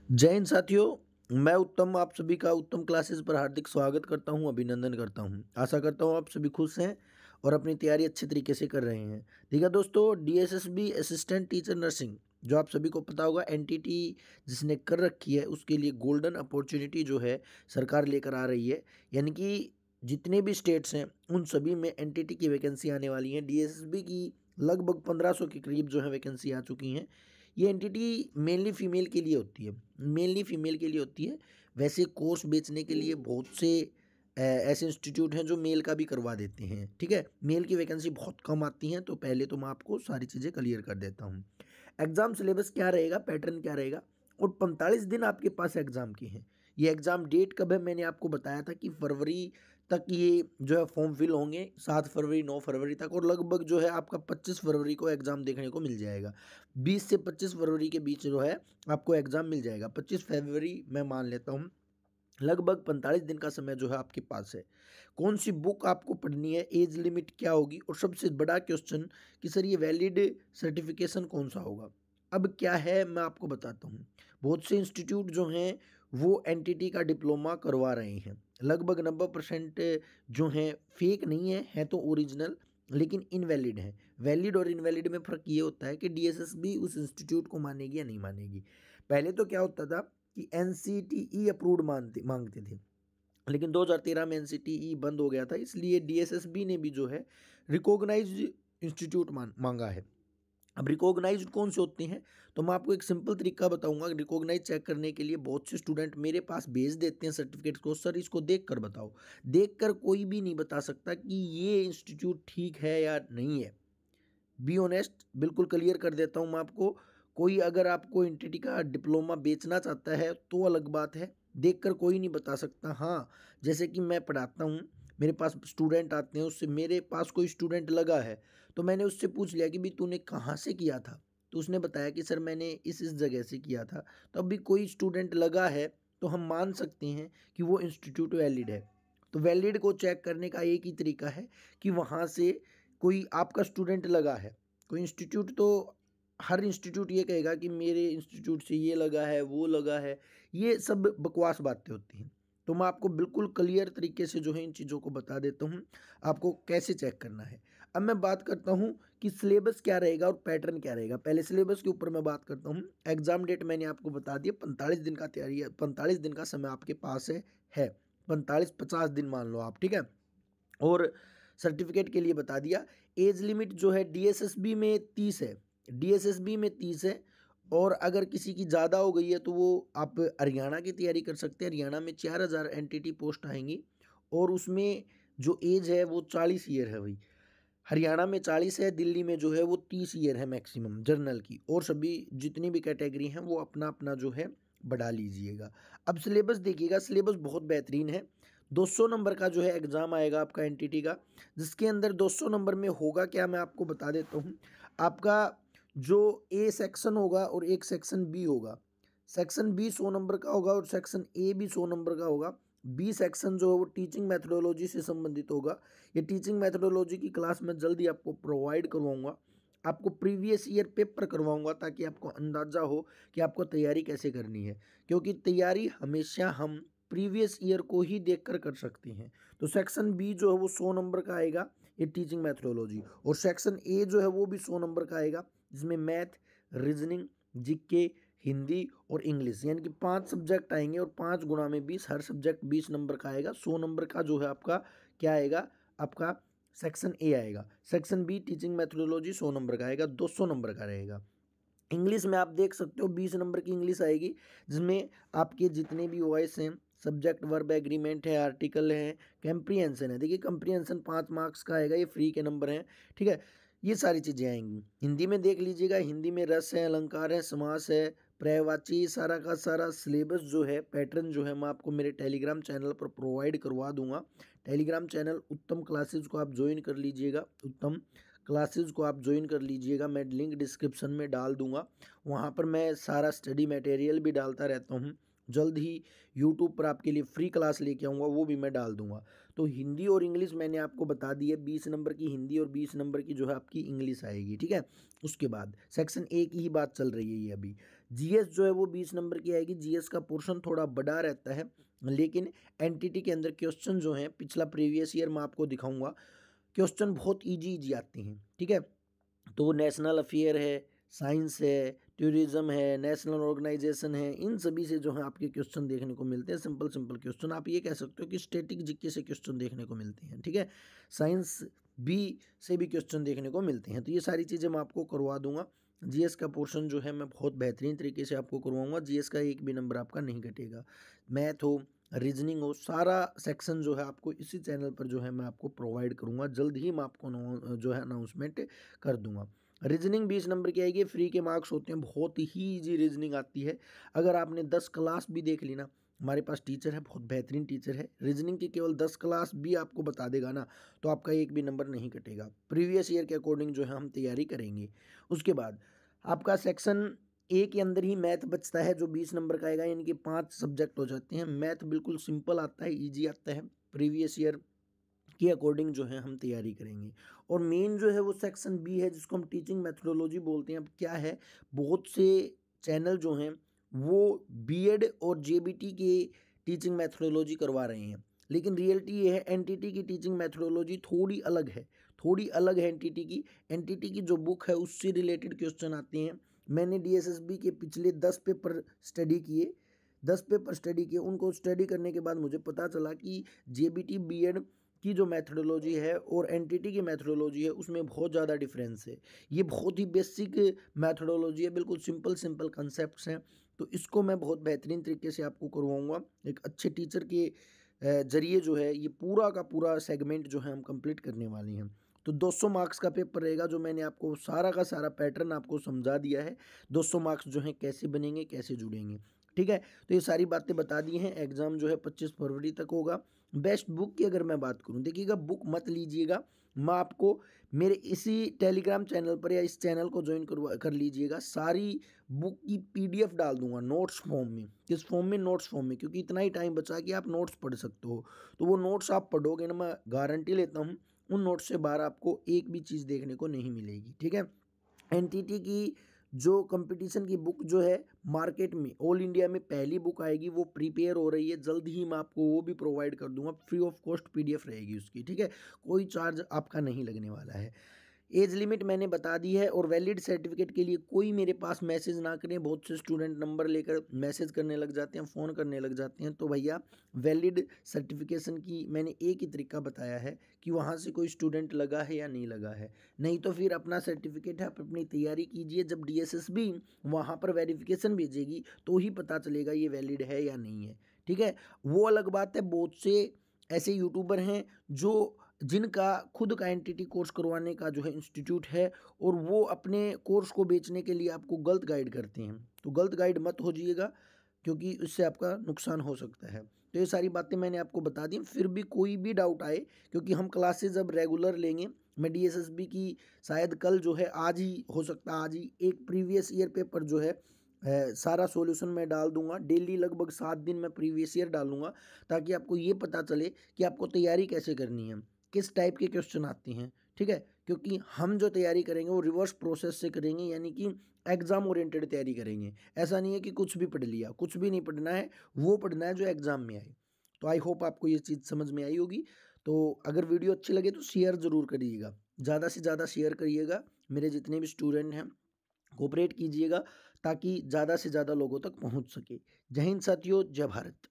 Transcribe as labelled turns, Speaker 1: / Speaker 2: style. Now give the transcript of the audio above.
Speaker 1: जय हिंद साथियों। मैं उत्तम आप सभी का उत्तम क्लासेस पर हार्दिक स्वागत करता हूं, अभिनंदन करता हूं। आशा करता हूं आप सभी खुश हैं और अपनी तैयारी अच्छे तरीके से कर रहे हैं। ठीक है दोस्तों, डीएसएसबी असिस्टेंट टीचर नर्सिंग जो आप सभी को पता होगा, एनटीटी जिसने कर रखी है उसके लिए गोल्डन अपॉर्चुनिटी जो है सरकार लेकर आ रही है। यानी कि जितने भी स्टेट्स हैं उन सभी में एनटीटी की वैकेंसी आने वाली है। डीएसएसबी की लगभग 1500 के करीब जो है वैकेंसी आ चुकी हैं। ये एंटिटी मेनली फीमेल के लिए होती है, मेनली फीमेल के लिए होती है। वैसे कोर्स बेचने के लिए बहुत से ऐसे इंस्टीट्यूट हैं जो मेल का भी करवा देते हैं। ठीक है, मेल की वैकेंसी बहुत कम आती हैं। तो पहले तो मैं आपको सारी चीज़ें क्लियर कर देता हूँ। एग्ज़ाम सिलेबस क्या रहेगा, पैटर्न क्या रहेगा, और 45 दिन आपके पास एग्ज़ाम के हैं। ये एग्ज़ाम डेट कब है, मैंने आपको बताया था कि फरवरी तक ये जो है फॉर्म फिल होंगे, 7 फरवरी 9 फरवरी तक, और लगभग जो है आपका 25 फरवरी को एग्ज़ाम देखने को मिल जाएगा। 20 से 25 फरवरी के बीच जो है आपको एग्ज़ाम मिल जाएगा। 25 फरवरी मैं मान लेता हूँ। लगभग 45 दिन का समय जो है आपके पास है। कौन सी बुक आपको पढ़नी है, एज लिमिट क्या होगी, और सबसे बड़ा क्वेश्चन कि सर ये वैलिड सर्टिफिकेशन कौन सा होगा। अब क्या है मैं आपको बताता हूँ। बहुत से इंस्टीट्यूट जो हैं वो एनटीटी का डिप्लोमा करवा रहे हैं। लगभग 90% जो हैं फेक नहीं है तो ओरिजिनल, लेकिन इनवैलिड है। वैलिड और इनवैलिड में फ़र्क ये होता है कि डीएसएसबी उस इंस्टीट्यूट को मानेगी या नहीं मानेगी। पहले तो क्या होता था कि एनसीटीई अप्रूव्ड मांगते थे, लेकिन 2013 में एनसीटीई बंद हो गया था, इसलिए डीएसएसबी ने भी जो है रिकॉग्नाइज्ड इंस्टीट्यूट मांगा है। अब रिकॉग्नाइज्ड कौन से होते हैं, तो मैं आपको एक सिंपल तरीका बताऊंगा। रिकॉग्नाइज चेक करने के लिए बहुत से स्टूडेंट मेरे पास भेज देते हैं सर्टिफिकेट को, सर इसको देख कर बताओ। देख कर कोई भी नहीं बता सकता कि ये इंस्टीट्यूट ठीक है या नहीं है। बी ऑनेस्ट, बिल्कुल क्लियर कर देता हूँ मैं आपको। कोई अगर आपको एनटीटी का डिप्लोमा बेचना चाहता है तो अलग बात है, देखकर कोई नहीं बता सकता। हाँ, जैसे कि मैं पढ़ाता हूँ, मेरे पास स्टूडेंट आते हैं, उससे मेरे पास कोई स्टूडेंट लगा है तो मैंने उससे पूछ लिया कि भाई तूने कहाँ से किया था, तो उसने बताया कि सर मैंने इस जगह से किया था। तो अभी कोई स्टूडेंट लगा है तो हम मान सकते हैं कि वो इंस्टीट्यूट वैलिड है। तो वैलिड को चेक करने का एक ही तरीका है कि वहाँ से कोई आपका स्टूडेंट लगा है। कोई इंस्टीट्यूट तो हर इंस्टीट्यूट ये कहेगा कि मेरे इंस्टीट्यूट से ये लगा है वो लगा है, ये सब बकवास बातें होती हैं। तो मैं आपको बिल्कुल क्लियर तरीके से जो है इन चीज़ों को बता देता हूँ आपको कैसे चेक करना है। अब मैं बात करता हूँ कि सिलेबस क्या रहेगा और पैटर्न क्या रहेगा। पहले सिलेबस के ऊपर मैं बात करता हूँ। एग्जाम डेट मैंने आपको बता दिया, 45 दिन का तैयारी है, 45 दिन का समय आपके पास है 45-50 दिन मान लो आप। ठीक है, और सर्टिफिकेट के लिए बता दिया। एज लिमिट जो है डीएसएसबी में 30 है, डीएसएसबी में 30 है। और अगर किसी की ज़्यादा हो गई है तो वो आप हरियाणा की तैयारी कर सकते हैं। हरियाणा में 4000 एनटीटी पोस्ट आएंगी और उसमें जो एज है वो 40 ईयर है भाई। हरियाणा में 40 है, दिल्ली में जो है वो 30 ईयर है मैक्सिमम जर्नल की, और सभी जितनी भी कैटेगरी हैं वो अपना अपना जो है बढ़ा लीजिएगा। अब सिलेबस देखिएगा, सिलेबस बहुत बेहतरीन है। 200 नंबर का जो है एग्ज़ाम आएगा आपका एनटीटी का, जिसके अंदर 200 नंबर में होगा क्या मैं आपको बता देता हूँ। आपका जो ए सेक्शन होगा और एक सेक्शन बी होगा। सेक्शन बी 100 नंबर का होगा और सेक्शन ए भी 100 नंबर का होगा। बी सेक्शन जो है वो टीचिंग मैथडोलॉजी से संबंधित होगा। ये टीचिंग मैथडोलॉजी की क्लास मैं जल्दी आपको प्रोवाइड करवाऊंगा। आपको प्रीवियस ईयर पेपर करवाऊंगा ताकि आपको अंदाज़ा हो कि आपको तैयारी कैसे करनी है, क्योंकि तैयारी हमेशा हम प्रीवियस ईयर को ही देखकर कर सकते हैं। तो सेक्शन बी जो है वो 100 नंबर का आएगा, ये टीचिंग मैथडोलॉजी। और सेक्शन ए जो है वो भी 100 नंबर का आएगा, जिसमें मैथ, रीजनिंग, जीके, हिंदी और इंग्लिश, यानी कि 5 सब्जेक्ट आएंगे और 5 गुणा में 20, हर सब्जेक्ट 20 नंबर का आएगा। 100 नंबर का जो है आपका क्या आएगा, आपका सेक्शन ए आएगा। Section be teaching methodology 100 number का आएगा, 200 नंबर का रहेगा। इंग्लिश में आप देख सकते हो 20 नंबर की इंग्लिश आएगी, जिसमें आपके जितने भी वॉइस हैं, सब्जेक्ट वर्ब एग्रीमेंट है, आर्टिकल है, कंप्रीहेंशन है। देखिए कंप्रीहेंशन 5 मार्क्स का आएगा, ये फ्री के नंबर हैं। ठीक है, ये सारी चीज़ें आएंगी। हिंदी में देख लीजिएगा, हिंदी में रस है, अलंकार है, समास है, पर्यायवाची, सारा का सारा सिलेबस जो है, पैटर्न जो है, मैं आपको मेरे टेलीग्राम चैनल पर प्रोवाइड करवा दूंगा। टेलीग्राम चैनल उत्तम क्लासेज को आप ज्वाइन कर लीजिएगा, उत्तम क्लासेस को आप ज्वाइन कर लीजिएगा। मैं लिंक डिस्क्रिप्शन में डाल दूंगा, वहाँ पर मैं सारा स्टडी मटेरियल भी डालता रहता हूँ। जल्द ही यूट्यूब पर आपके लिए फ्री क्लास लेके आऊँगा, वो भी मैं डाल दूंगा। तो हिंदी और इंग्लिश मैंने आपको बता दी है, 20 नंबर की हिंदी और 20 नंबर की जो है आपकी इंग्लिश आएगी। ठीक है, उसके बाद सेक्शन ए की ही बात चल रही है ये अभी। जीएस जो है वो 20 नंबर की आएगी। जीएस का पोर्शन थोड़ा बड़ा रहता है, लेकिन एनटीटी के अंदर क्वेश्चन जो हैं पिछला प्रीवियस ईयर मैं आपको दिखाऊंगा, क्वेश्चन बहुत इजी आते हैं, ठीक है। तो नेशनल अफेयर है, साइंस है, टूरिज्म है, नेशनल ऑर्गेनाइजेशन है, इन सभी से जो है आपके क्वेश्चन देखने को मिलते हैं। सिंपल सिंपल क्वेश्चन, आप ये कह सकते हो कि स्टैटिक जीके से क्वेश्चन देखने को मिलते हैं, ठीक है। साइंस बी से भी क्वेश्चन देखने को मिलते हैं। तो ये सारी चीज़ें मैं आपको करवा दूंगा। जीएस का पोर्शन जो है मैं बहुत बेहतरीन तरीके से आपको करवाऊंगा। जीएस का एक भी नंबर आपका नहीं घटेगा। मैथ हो, रीजनिंग हो, सारा सेक्शन जो है आपको इसी चैनल पर जो है मैं आपको प्रोवाइड करूंगा। जल्द ही मैं आपको जो है अनाउंसमेंट कर दूंगा। रीजनिंग 20 नंबर की आएगी, फ्री के मार्क्स होते हैं, बहुत ही ईजी रीजनिंग आती है। अगर आपने 10 क्लास भी देख ली ना, हमारे पास टीचर है, बहुत बेहतरीन टीचर है, रीजनिंग की केवल 10 क्लास भी आपको बता देगा ना, तो आपका एक भी नंबर नहीं कटेगा। प्रीवियस ईयर के अकॉर्डिंग जो है हम तैयारी करेंगे। उसके बाद आपका सेक्शन ए के अंदर ही मैथ बचता है, जो 20 नंबर का आएगा, यानी कि 5 सब्जेक्ट हो जाते हैं। मैथ बिल्कुल सिंपल आता है, ईजी आता है, प्रीवियस ईयर के अकॉर्डिंग जो है हम तैयारी करेंगे। और मेन जो है वो सेक्शन बी है, जिसको हम टीचिंग मेथोडोलॉजी बोलते हैं। अब क्या है, बहुत से चैनल जो हैं वो बीएड और जेबीटी के टीचिंग मेथोडोलॉजी करवा रहे हैं, लेकिन रियलिटी ये है एनटीटी की टीचिंग मेथोडोलॉजी थोड़ी अलग है, थोड़ी अलग है एनटीटी की। एनटीटी की जो बुक है उससे रिलेटेड क्वेश्चन आते हैं। मैंने डीएसएसबी के पिछले 10 पेपर स्टडी किए, 10 पेपर स्टडी किए। उनको स्टडी करने के बाद मुझे पता चला कि जेबीटी बीएड की जो मैथडोलॉजी है और एनटीटी की मैथडोलॉजी है उसमें बहुत ज़्यादा डिफरेंस है। ये बहुत ही बेसिक मैथडोलॉजी है, बिल्कुल सिंपल सिंपल कंसेप्ट्स हैं। तो इसको मैं बहुत बेहतरीन तरीके से आपको करवाऊंगा। एक अच्छे टीचर के जरिए जो है ये पूरा का पूरा सेगमेंट जो है हम कंप्लीट करने वाले हैं। तो 200 मार्क्स का पेपर रहेगा, जो मैंने आपको सारा का सारा पैटर्न आपको समझा दिया है। 200 मार्क्स जो हैं कैसे बनेंगे, कैसे जुड़ेंगे, ठीक है। तो ये सारी बातें बता दी हैं। एग्ज़ाम जो है 25 फरवरी तक होगा। बेस्ट बुक की अगर मैं बात करूं, देखिएगा बुक मत लीजिएगा, मैं आपको मेरे इसी टेलीग्राम चैनल पर या इस चैनल को ज्वाइन कर लीजिएगा, सारी बुक की पीडीएफ डाल दूंगा नोट्स फॉर्म में। किस फॉर्म में? नोट्स फॉर्म में, क्योंकि इतना ही टाइम बचा कि आप नोट्स पढ़ सकते हो। तो वो नोट्स आप पढ़ोगे ना, मैं गारंटी लेता हूँ उन नोट्स से बाहर आपको एक भी चीज़ देखने को नहीं मिलेगी, ठीक है। एनटीटी की जो कंपटीशन की बुक जो है मार्केट में ऑल इंडिया में पहली बुक आएगी, वो प्रिपेयर हो रही है, जल्द ही मैं आपको वो भी प्रोवाइड कर दूंगा। फ्री ऑफ कॉस्ट पीडीएफ रहेगी उसकी, ठीक है, कोई चार्ज आपका नहीं लगने वाला है। एज लिमिट मैंने बता दी है। और वैलिड सर्टिफिकेट के लिए कोई मेरे पास मैसेज ना करें। बहुत से स्टूडेंट नंबर लेकर मैसेज करने लग जाते हैं, फ़ोन करने लग जाते हैं। तो भैया वैलिड सर्टिफिकेशन की मैंने एक ही तरीका बताया है कि वहाँ से कोई स्टूडेंट लगा है या नहीं लगा है। नहीं तो फिर अपना सर्टिफिकेट है, आप अपनी तैयारी कीजिए। जब डीएसएसबी वहाँ पर वेरिफिकेशन भेजेगी तो ही पता चलेगा ये वैलिड है या नहीं है, ठीक है। वो अलग बात है, बहुत से ऐसे यूट्यूबर हैं जो जिनका खुद का एनटीटी कोर्स करवाने का जो है इंस्टीट्यूट है, और वो अपने कोर्स को बेचने के लिए आपको गलत गाइड करते हैं। तो गलत गाइड मत हो जाइएगा, क्योंकि इससे आपका नुकसान हो सकता है। तो ये सारी बातें मैंने आपको बता दी। फिर भी कोई भी डाउट आए, क्योंकि हम क्लासेज अब रेगुलर लेंगे। मैं डीएसएसबी की शायद कल जो है, आज ही हो सकता है, आज ही एक प्रीवियस ईयर पेपर जो है सारा सॉल्यूशन मैं डाल दूंगा। डेली लगभग 7 दिन मैं प्रीवियस ईयर डालूंगा, ताकि आपको ये पता चले कि आपको तैयारी कैसे करनी है, किस टाइप के क्वेश्चन आते हैं, ठीक है। क्योंकि हम जो तैयारी करेंगे वो रिवर्स प्रोसेस से करेंगे, यानी कि एग्जाम ओरिएंटेड तैयारी करेंगे। ऐसा नहीं है कि कुछ भी पढ़ लिया, कुछ भी नहीं पढ़ना है, वो पढ़ना है जो एग्जाम में आए। तो आई होप आपको ये चीज़ समझ में आई होगी। तो अगर वीडियो अच्छी लगे तो शेयर ज़रूर करिएगा, ज़्यादा से ज़्यादा शेयर करिएगा। मेरे जितने भी स्टूडेंट हैं कोऑपरेट कीजिएगा, ताकि ज़्यादा से ज़्यादा लोगों तक पहुंच सके। जय हिंद साथियों, जय भारत।